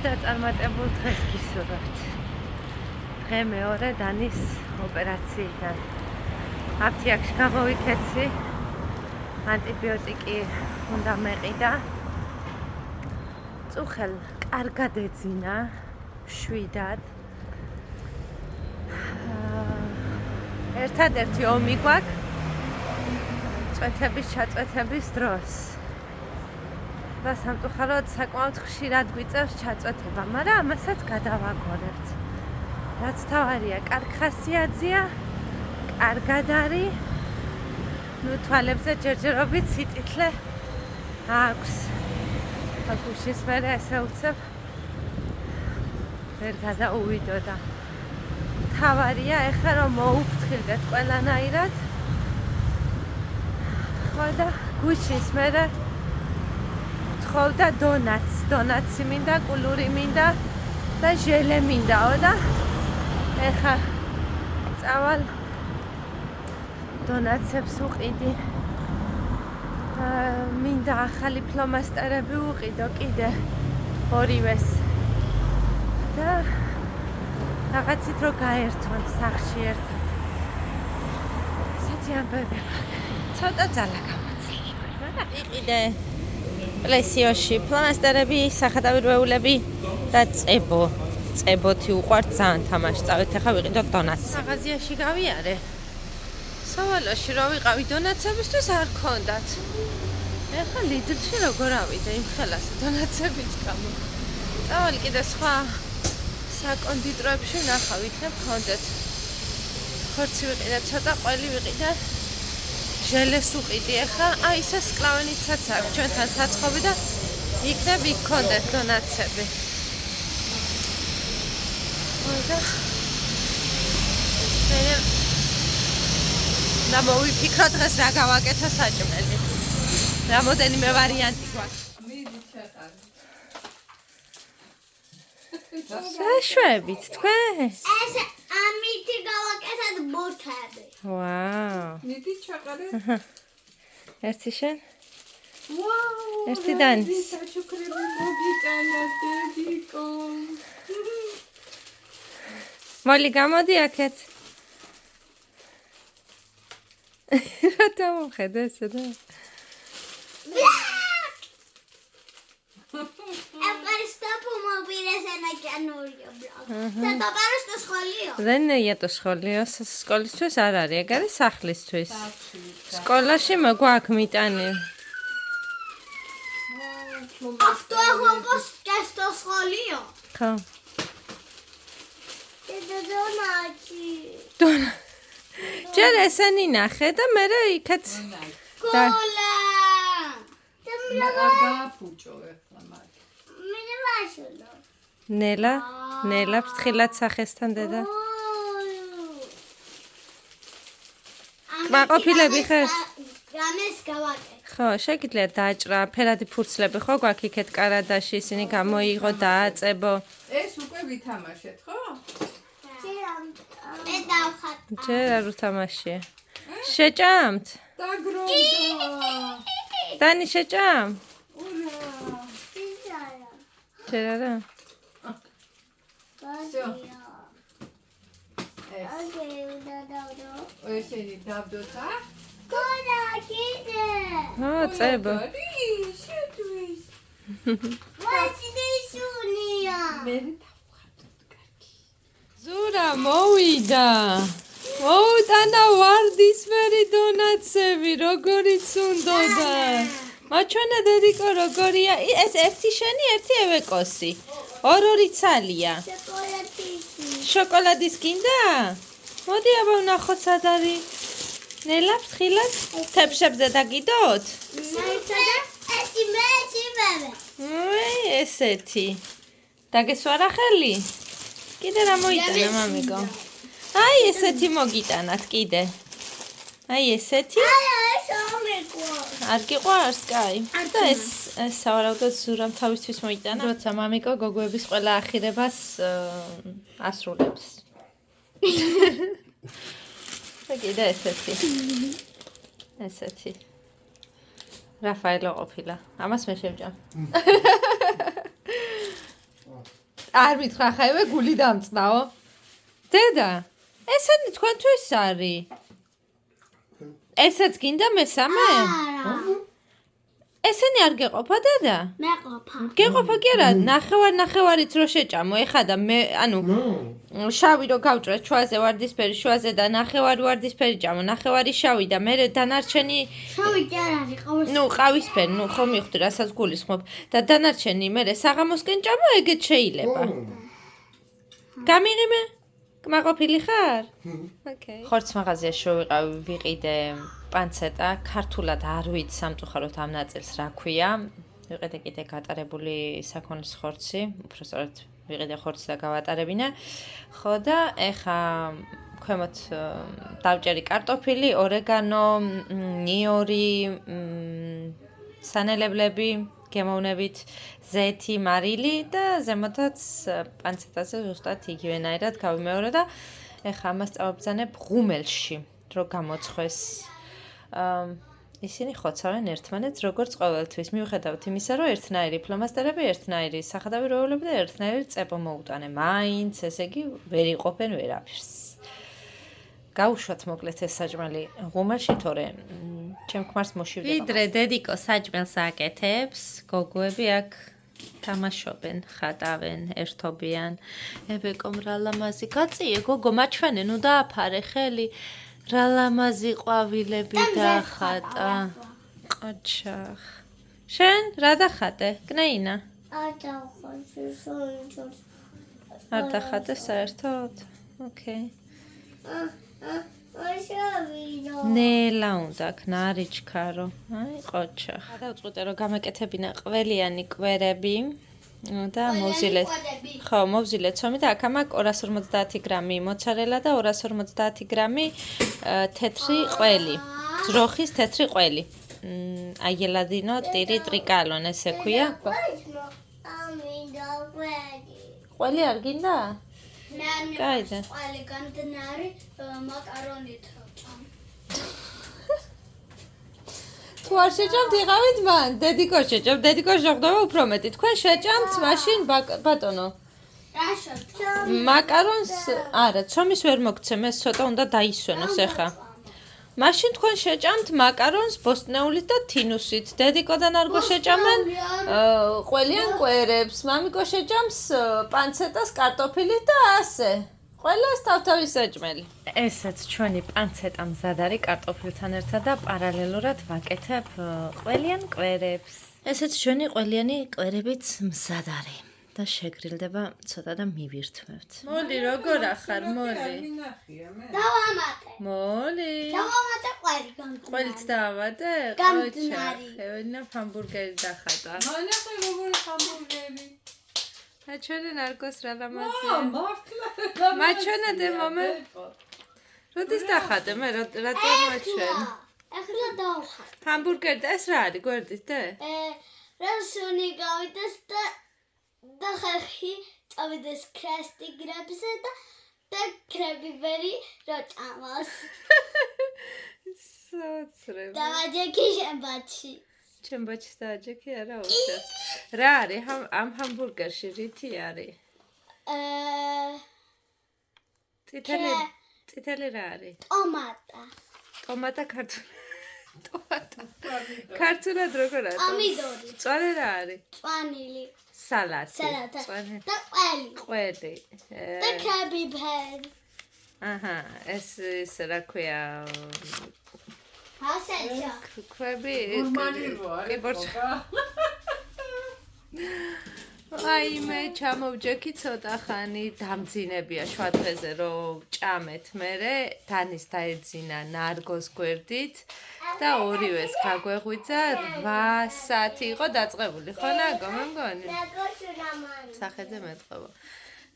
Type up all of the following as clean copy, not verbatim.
წარუმატებულ დღეს გისურვებთ. დღე მეორე დანის ოპერაციიდან. აფთიაქში გამოვიქეცი, ანტიბიოტიკი უნდა მეყიდა. წუხელ კარგად ეძინა, შვიდად. ერთადერთი ომი გვაქვს წვეთების ჩაწვეთების დროს. და სამწუხაროდ საკმაოდ ხშირად გვიწევს ჩაწვეთება, მაგრამ ამასაც გადავაგორებთ. რაც თავარია, კარგ ხასიათზეა, კარგად არის. ნუ თვალებზე ჯერჯერობით სიტითლე აქვს. გუშის მერე ესე უცებ ვერ გადაუვიდო და თავარია ეხლა რომ მოუფრთხილდეთ ყველანაირად. ხო და გუშის მერე ხოვდა დონაცი მინდა, კულური მინდა და ჟელე მინდაო და ეხა წავალ დონაცებს უყიდი. მინდა ახალი ფლომასტერები უყიდო კიდე ორივეს და რაღაცით რო გაერთვან სახში ერთად. ესეთი ამბები მაქვს. ცოტა ძალა გამოცილი ვარ, მაგრამ იყიდე პლესიოში ფლომასტერები, სახადავირვეულები და წებოთი უყვართ ძალიან თამაში. წავით ახლა ვიყიდოთ დონაცს. მაღაზიაში გავიარე. სავალოში რო ვიყავი დონაცებისთვის არ ქონდათ. ეხლა ლიდლში როგორ ავიდე იმ ხელას დონაცების გამო. წავალ კიდე სხვა საკონდიტროებში ნახავ, იქნებ ქონდეთ. ხორცი ვიყიდე, ცოტა ყველი ვიყიდე. ჟელეს უყიდი ახლა, აი ესე სკლავენიცაც აქვს ჩვენთან საცხობი და იქნებ იქ ქონდეთ დონაცები. და და მოვიფიქრო დღეს რა გავაკეთო საჭმელი. რამოდენიმე ვარიანტი გვაქვს. საშვებით თქვენ? ეს ამითი გავაკეთეთ ბურთები. ვაუ. მიდი ჩაყარე. ერთი შენ? ვაუ. ერთი დანის. საჩუქრები მოგიტანა დედიკო. მოდი გამოდი აქეთ. რა დავხედე ესე და? Δεν είναι για το σχολείο, σχολისთვის არ არის, ეგ არის სახლისთვის. სკოლაში გვაქვს მიტანი. Αυτό έχω πως και στο σχολείο. ხო. Και το δონάτσι. ჯერ ესენი ნახე და მე იქაც Κόλλα. Δεν აგაფუჭო ეხლა მაგ. μην βάζω. ნელა ფრთხილად სახესთან დედა. კმაყოფილები ხერს? რამეს გავაკეთე. ხო, შეგიძლია დააჭრა ფერადი ფურცლები ხო გვაქვს იქეთ კარადაში, ისინი გამოიღო, დააწებო. ეს უკვე ვითამაშეთ, ხო? მე დავხატ. ჯერ არ უთამაშია. შეჭამთ? დაგროვდა. დანი შეჭამ? ურა. ჯერ არა? ესენი დავდოთ ა? კონა კიდე. ო, წებო. შეთვის. ვასიდეშუნია. მე დავხატოთ კარგი. ზურა მოვიდა. მოუტანა ვარდისფერი დონაცები, როგორიც უნდოდა. მაჩვენა დედიკო როგორია? ეს ერთი შენი, ერთი ევეკოსი. ორი ცალია. შოკოლადის გინდა? მოდი აბა ვნახოთ სად არის. ნელა ფრთხილად თებშებზე დაგიდოთ? ესეთი. დაგესვარა ხელი? კიდე რა მოიტანა მამიკო? აი ესეთი მოგიტანათ კიდე. აი ესეთი. არ გიყვარს, კაი. და ეს სავარაუდოდ ზურამ თავისთვის მოიტანა. როცა მამიკო გოგოების ყველა ახირებას ასრულებს. და კიდე ესეთი. ესეთი. რაფაელო ყოფილა. ამას მე შევჭამ. არ მითხრა ხაივე გული დამწნაო. დედა, ესენი თქვენთვის არის. ესაც გინდა მესამე? არა. ესენი არ გეყოფა დედა? მეყოფა. გეყოფა კი არა, ნახევარით რო შეჭამო, ეხა და მე, ანუ შავი რო გავჭრა შუაზე ვარდისფერი, შუაზე და ნახევარი ვარდისფერი ჭამო, ნახევარი შავი და მე დანარჩენი შავი კი არ არის, ყავისფერი. ნუ ყავისფერი, ნუ ხო მივხვდი რასაც გულისხმობ და დანარჩენი მე საღამოსკენ ჭამო, ეგეც შეიძლება. გამიღიმე? კმაყოფილი ხარ? ოკეი. ხორც მაღაზიაში შევიყავი, ვიყიდე პანცეტა, ქართულად არ ვიცი სამწუხაროდ ამ ნაწილს რა ქვია. ვიყიდე კიდე გატარებული საქონლის ხორცი, უბრალოდ ვიყიდე ხორცი და გავატარებინე. ხო და ეხა ქვემოთ დავჭერი კარტოფილი, ორეგანო, ნიორი, სანელებლები, გემოვნებით, ზეთი, მარილი და ზემოთაც პანცეტაზე ზუსტად იგივენაირად გავიმეორე და ეხა ამას წავაბრძანებ ღუმელში, რო გამოცხეს. ისინი ხოცავენ ერთმანეთს როგორც ყოველთვის. მიუხედავად იმისა, რომ ერთნაირი ფლომასტერები, ერთნაირი სახადავი როულები და ერთნაირი წებო მოუტანე. მაინც, ესე იგი, ვერ იყოფენ ვერაფერს. გაუშვათ მოკლედ ეს საჭმელი ღუმელში, თორე ჩემ ქმარს მოშივდება. ვიდრე დედიკო საჭმელს აკეთებს, გოგოები აქ თამაშობენ, ხატავენ, ერთობიან. ებეკომ რა ლამაზი გაწიე, გოგო, მაჩვენე, ნუ დააფარე ხელი. რა ლამაზი ყვავილები დახატა. ყოჩახ. შენ რა დახატე? კნეინა. არ დახატე საერთოდ? ოკეი. ნელა უნდა ქნარიჩქარო. აი, ყოჩახ. გადავწყვიტე რომ გამეკეთებინა ყველიანი კვერები. და მოვზილეთ. ხო, მოვზილეთ ცომი და აქ ამაკ 250 გრამი მოცარელა და 250 გრამი თეთრი ყველი. ძროხის თეთრი ყველი. აიელადინო ტირი ტრიკალონ ესე ქვია. ყველი არ გინდა? გაიდე. ყველი განდნარი მაკარონით ვჭამ. თუ არ შეჭამთ იყავით მან, დედიკო შეჭამ, დედიკო შეხვდება უფრო მეტი. თქვენ შეჭამთ მაშინ ბატონო. რა შეჭამ? მაკარონს, არა, ცომის ვერ მოგცემ, ეს ცოტა უნდა დაისვენოს ეხა. მაშინ თქვენ შეჭამთ მაკარონს ბოსტნეულით და თინუსით. დედიკო და ნარგო შეჭამენ ყველიან კვერებს, მამიკო შეჭამს პანცეტას კარტოფილით და ასე. ყველას თავთავის საჭმელი. ესეც ჩვენი პანცეტა მზად არის კარტოფილთან ერთად და პარალელურად ვაკეთებ ყველიან კვერებს. ესეც ჩვენი ყველიანი კვერებიც მზად არის და შეგრილდება ცოტა და მივირთმევთ. მოლი, როგორ ახარ, მოლი? დავამატე. მოლი. დავამატე ყველი განდნარი. ყველით დავამატე? განდნარი. ევენა ჰამბურგერი დახატა. მანახე როგორი ჰამბურგერი. ჩვენი ნარგოს რა ლამაზია. მართლა. მაჩვენე მომე. როდის დახატე მე რა წარმოაჩვენ? ახლა დავხატე. ჰამბურგერი და ეს რა არის გვერდით და? რასუნი გავიდეს და ხალხი წავიდეს ქრესტი გრებზე და კრებივერი როჭამოს. სოცრები. დავაჯექი შემბაჩი. ჩემ ბაჩის დააჯექი არა უცებ. რა არის ამ ჰამბურგერში რითი არის? წითელი რა არის? ტომატა. ტომატა ქართული. ტომატა. ქართულად როგორ არის? პომიდორი. მწვანე რა არის? წვანილი. სალატი. სალატა. მწვანე. და ყველი. ყველი. და კრებივერი. აჰა, ეს რა ქვია? ასეჩა. ქვები. გურმანი რო კი, არის. ბორჩა. აი მე ჩამოვჯექი ცოტა ხანი დამძინებია შუადღეზე რომ ჭამეთ მერე დანის დაეძინა ნარგოს გვერდით და ორივეს გაგვეღვიძა 8 საათი იყო დაწყებული ხო ნაგო მე მგონი სახედე მეტყობა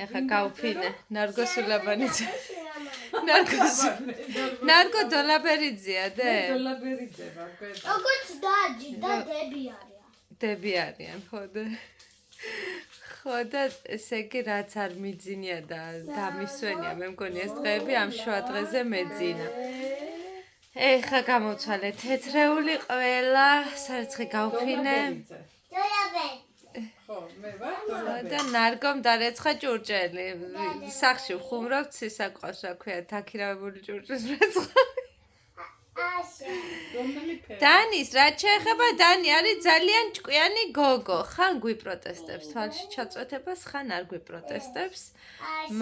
ეხა გავფინე ნარგოსულაბანიძე ნარგო დოლაბერიძეა და დოლაბერიძე ვარ როგორც დაჯი და დები არიან ხო და ხო და ესე იგი რაც არ მიძინია და დამისვენია მე მგონი ეს დღეები ამ შუა დღეზე მეძინა ეხა გამოცვალე თეთრეული ყველა სარცხი გავფინე დოლაბერი. ხო მე ვარ დონაბერი. და ნარგომ დარეცხა ჭურჭელი. სახში ვხუმრობთ სისაკვას, რა ქვია, დაქირავებული ჭურჭლის რეცხა. რომელი ფერი? დანის, რაც შეეხება დანი არის ძალიან ჭკვიანი გოგო. ხან გვიპროტესტებს თვალში ჩაწვეთებას, ხან არ გვიპროტესტებს,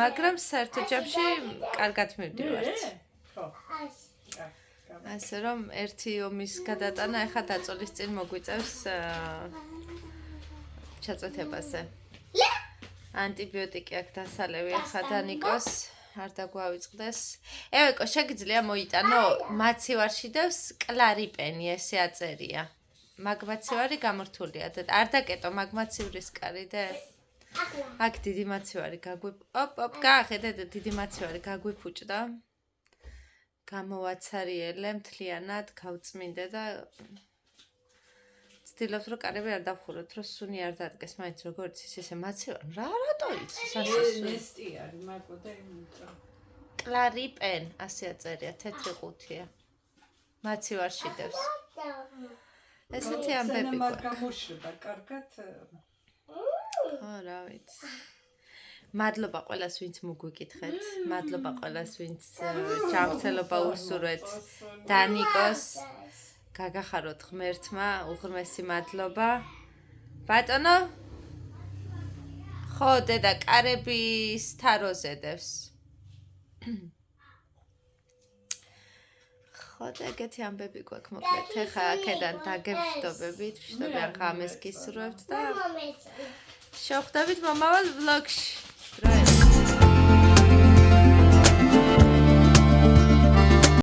მაგრამ საერთო ჯამში კარგად მივდივართ. ხო. ასე რომ ერთი ომის გადატანა ახლა დაწოლის წინ მოგვიწევს ჩაწვეთებაზე. ანტიბიოტიკი აქვს დასალევი ახლა დანიკოს არ დაგვავიწყდეს. ევეკო, შეგიძლია მოიტანო მაცივარში დევს კლარიპენი, ესე აწერია. მაგმაცივარი გამორთულია და არ დაკეტო მაგმაცივრის კარი და აქ დიდი მაცივარი გაახედე და დიდი მაცივარი გაგვიფუჭდა. გამოვაცარიელე მთლიანად, გავწმინდე და ცდილობთ რომ კარები არ დავხუროთ, რომ სუნი არ დადგეს, მაინც როგორც ის ესე მაცივარი. რა რატო იცის ასე სუნი? ნესტი არის მაგო და იმუწა. კლარიპენ, ასე აწერია, თეთრი ყუთია. მაცივარში დევს. ესეთი ამბები მაგ გვაქვს. გამოშრება კარგად. ხო, რა ვიცი. მადლობა ყველას, ვინც მოგვიკითხეთ. მადლობა ყველას, ვინც ჯანმრთელობა უსურვეთ. დანიკოს გაგახაროთ ღმერთმა, უღრმესი მადლობა. ბატონო? ხო, დედა, კარების თაროზე დევს. ხო, და ეგეთი ამბები გვაქვს, მოკლედ, ეხა აქედან დაგევშდობებით, ვშდობიან ღამეს გისურვებთ და შევხვდებით მომავალ ვლოგში.